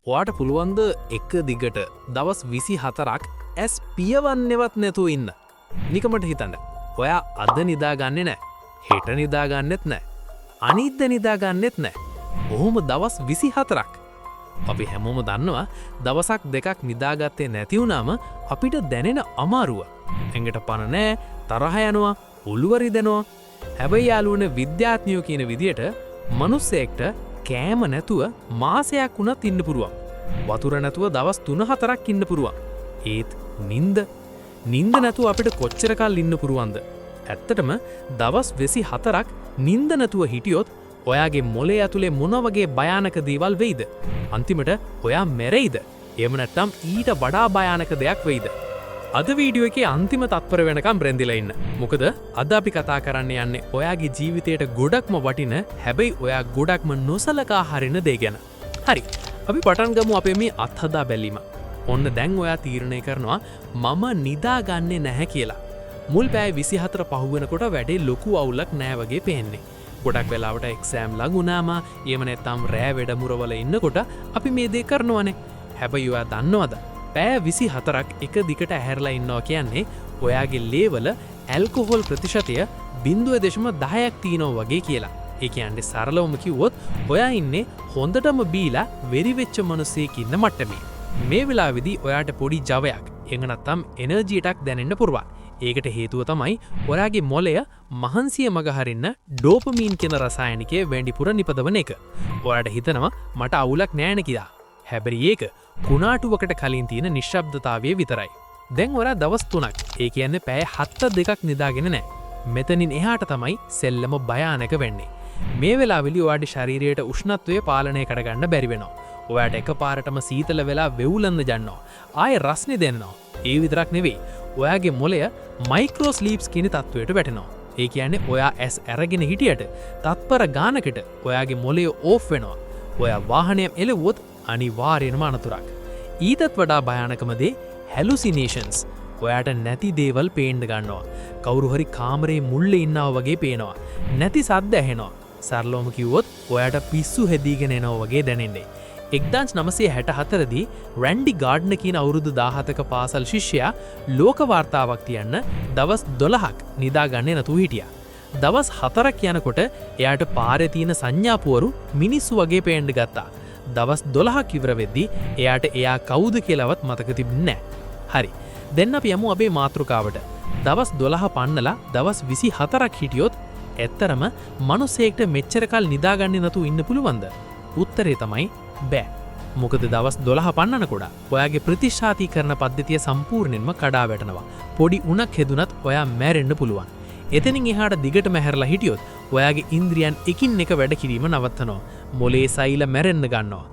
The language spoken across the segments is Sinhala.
ඔයාට පුළුවන්ද එක දිගට දවස් 24ක් ඇස් පියවන්නේවත් නැතුව ඉන්න. නිකමට හිතන්න. ඔයා අද නිදාගන්නේ නැහැ. හෙට නිදාගන්නෙත් නැහැ. අනිද්දා නිදාගන්නෙත් නැහැ. ඔහොම දවස් 24ක්. අපි හැමෝම දන්නවා දවසක් දෙකක් නිදාගත්තේ නැති වුණාම අපිට දැනෙන අමාරුව. ඇඟට පණ නැහැ, තරහ යනවා, ඔළුව රිදෙනවා. හැබැයි යාළුවනේ විද්‍යාඥයෝ කියන විදියට මිනිස්සෙක්ට කෑම නැතුව මාසයක් වුණත් ඉන්න පුළුවන්. වතුර නැතුව දවස් 3-4ක් ඉන්න පුළුවන්. ඒත් නිින්ද නැතුව අපිට කොච්චර කල් ඉන්න පුළුවන්ද? ඇත්තටම දවස් 24ක් නිින්ද නැතුව හිටියොත් ඔයාගේ මොලේ ඇතුලේ මොන වගේ භයානක දේවල් වෙයිද? අන්තිමට ඔයා මැරෙයිද? එහෙම නැත්නම් ඊට වඩා භයානක දෙයක් වෙයිද? අද වීඩියෝ එකේ අන්තිම තත්පර වෙනකම් බැඳිලා ඉන්න. මොකද අද අපි කතා කරන්න යන්නේ ඔයාගේ ජීවිතයට ගොඩක්ම වටින හැබැයි ඔයා ගොඩක්ම නොසලකා හරින දේ ගැන. හරි. අපි පටන් ගමු අපේ මේ අත්හදා බැලීම. ඔන්න දැන් ඔයා තීරණය කරනවා මම නිදාගන්නේ නැහැ කියලා. මුල් පැය 24 පහු වෙනකොට වැඩේ ලොකු අවුලක් නෑ වගේ පේන්නේ. ගොඩක් වෙලාවට එක්සෑම් ළඟුණාම එහෙම නැත්නම් රෑ වැඩමුරවල ඉන්නකොට අපි මේ දේ කරනවනේ. හැබැයි ඔයා දන්නවද? පැය 24ක් එක දිගට ඇහැරලා ඉන්නවා කියන්නේ ඔයාගේ ලේවල ඇල්කොහොල් ප්‍රතිශතය 0.10ක් තියෙනවා වගේ කියලා. ඒ කියන්නේ සරලවම කිව්වොත් ඔයා ඉන්නේ හොඳටම බීලා වෙරි වෙච්ච මිනිසෙක් ඉන්න මට්ටමේ. මේ වෙලාවේදී ඔයාට පොඩි ජවයක් එහෙම නැත්නම් එනර්ජි එකක් දැනෙන්න පුරවා. ඒකට හේතුව තමයි ඔයාගේ මොළය මහන්සිය මග හරින්න ඩෝපමීන් කියන රසායනිකය වැඩිපුර නිපදවන එක. ඔයාට හිතනවා මට අවුලක් නෑනේ කියලා. හැබැයි ඒක කුණාටුවකට කලින් තියෙන නිශ්ශබ්දතාවය විතරයි. දැන් ඔයා දවස් 3ක්, ඒ කියන්නේ පැය 7-2ක් නිදාගෙන නැහැ. මෙතනින් එහාට තමයි සෙල්ලම භයානක වෙන්නේ. මේ වෙලාවෙලි ඔයාගේ ශරීරයට උෂ්ණත්වය පාලනය කරගන්න බැරි වෙනවා. ඔයාට එකපාරටම සීතල වෙලා වෙවුලන්න යනවා. ආයේ රස්නේ දැනෙනවා. ඒ විතරක් නෙවෙයි. ඔයාගේ මොළය මයික්‍රෝ ස්ලීප්ස් කියන තත්වයට වැටෙනවා. ඒ කියන්නේ ඔයා ඇස් අරගෙන හිටියට තත්පර ගානකට ඔයාගේ මොළය ඕෆ් වෙනවා. ඔයා වාහනයක් එලවුවොත් අනිවාර්යෙන්ම අනතුරක්. ඊටත් වඩා භයානකම දේ හැලුසිනේෂන්ස්. ඔයාට නැති දේවල් පේන්න ගන්නවා. කවුරු හරි කාමරේ මුල්ලේ ඉන්නවා වගේ පේනවා. නැති සද්ද ඇහෙනවා. සරලවම කිව්වොත් ඔයාට පිස්සු හැදීගෙන එනවා වගේ දැනෙන්නේ. 1964 දී රැන්ඩි ගාඩ්නර් කියන අවුරුදු 17ක පාසල් ශිෂ්‍යයා ලෝක වාර්තාවක් තියන්න දවස් 12ක් නිදාගන්නේ නැතුව හිටියා. දවස් 4ක් යනකොට එයාට පාරේ තියෙන සංඥාපුවරු මිනිස්සු වගේ පේන්න ගත්තා. දවස් 12ක් ඉවර වෙද්දී එයාට එයා කවුද කියලාවත් මතක තිබුණේ නැහැ. හරි. දැන් අපි යමු අපේ මාතෘකාවට. දවස් 12 පන්නලා දවස් 24ක් හිටියොත් ඇත්තරම මිනිසෙක්ට මෙච්චර කල් නිදාගන්නේ නැතුව ඉන්න පුළුවන්ද? උත්තරේ තමයි බෑ. මොකද දවස් 12 පන්නනකොට ඔයාගේ ප්‍රතිශාතීකරණ පද්ධතිය සම්පූර්ණයෙන්ම කඩා වැටෙනවා. පොඩි උණක් හෙදුනත් ඔයා මැරෙන්න පුළුවන්. එතනින් එහාට දිගටම හැරලා හිටියොත් ඔයාගේ ඉන්ද්‍රියන් එකින් එක වැඩ කිරීම නවත්තනවා. මොලේ සෛල මැරෙන්න ගන්නවා.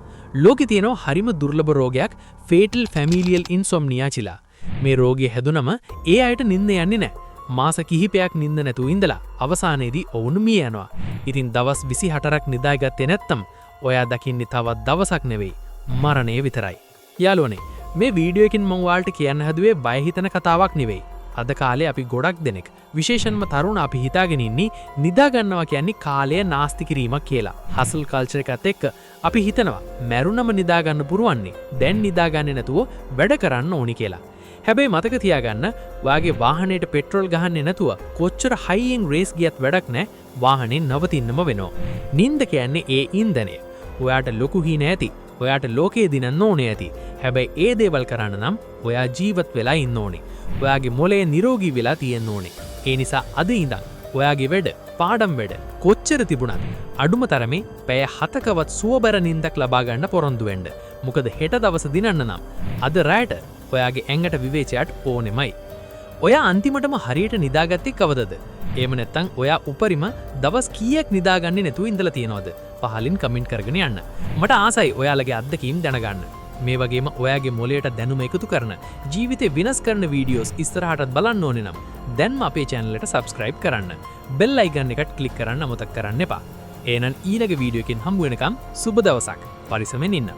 ලෝකේ තියෙනවා හරිම දුර්ලභ රෝගයක් fatal familial insomnia කියලා. මේ රෝගය හැදුනම ඒ අයට නිින්ද යන්නේ නැහැ. මාස කිහිපයක් නිින්ද නැතුව ඉඳලා අවසානයේදී ඔවුන් මිය යනවා. ඉතින් දවස් 24ක් නිදාගත්තේ නැත්තම් ඔයා දකින්නේ තවත් දවසක් නෙවෙයි, මරණය විතරයි. යාළුවනේ, මේ වීඩියෝ එකෙන් මම ඔයාලට කියන්න හදුවේ බය හිතන කතාවක් නෙවෙයි. අද කාලේ අපි ගොඩක් දෙනෙක්, විශේෂයෙන්ම තරුණ අපි හිතාගෙන ඉන්නේ නිදා ගන්නවා කියන්නේ කාලය නාස්ති කිරීමක් කියලා. හසල් කල්චර් එකත් එක්ක අපි හිතනවා මැරුණම නිදා ගන්න පුරවන්නේ දැන් නිදාගන්නේ නැතුව වැඩ කරන්න ඕනි කියලා. හැබැයි මතක තියාගන්න, ඔයාගේ වාහනේට පෙට්‍රල් ගහන්නේ නැතුව කොච්චර හයියෙන් රේස් ගියත් වැඩක් නැහැ, වාහනේ නවතින්නම වෙනවා. නිින්ද කියන්නේ ඒ ඉන්ධනය. ඔයාට ලොකු හීන ඇති. ඔයාට ලෝකයේ දිනන්න ඕනේ ඇති. හැබැයි ඒ දේවල් කරන්න නම් ඔයා ජීවත් වෙලා ඉන්න ඕනේ. ඔයාගේ මොළය නිරෝගී වෙලා තියෙන්න ඕනේ. ඒ නිසා අද ඉඳන් ඔයාගේ වැඩ, පාඩම් වැඩ කොච්චර තිබුණත් අඩුම තරමේ පැය 7කවත් සුවබර නිින්දක් ලබා ගන්න පොරොන්දු වෙන්න. මොකද හෙට දවස දිනන්න නම් අද රාට ඔයාගේ ඇඟට විවේචයට ඕනෙමයි. ඔයා අන්තිමටම හරියට නිදාගත්තේ කවදද? එහෙම නැත්නම් ඔයා උපරිම දවස් කීයක් නිදාගන්නේ නැතුව ඉඳලා තියෙනවද? පහලින් කමෙන්ට් කරගෙන යන්න. මට ආසයි ඔයාලගේ අත්දැකීම් දැනගන්න. මේ වගේම ඔයාගේ මොළයට දැනුම එකතු කරන, ජීවිතේ විනාශ කරන වීඩියෝස් ඉස්සරහටත් බලන්න ඕනේ නම් දැන්ම අපේ channel එකට subscribe කරන්න. bell icon එකට click කරන්න අමතක කරන්න එපා. එහෙනම් ඊළඟ වීඩියෝ එකකින් හම්බ වෙනකම් සුබ දවසක්. පරිස්සමෙන් ඉන්න.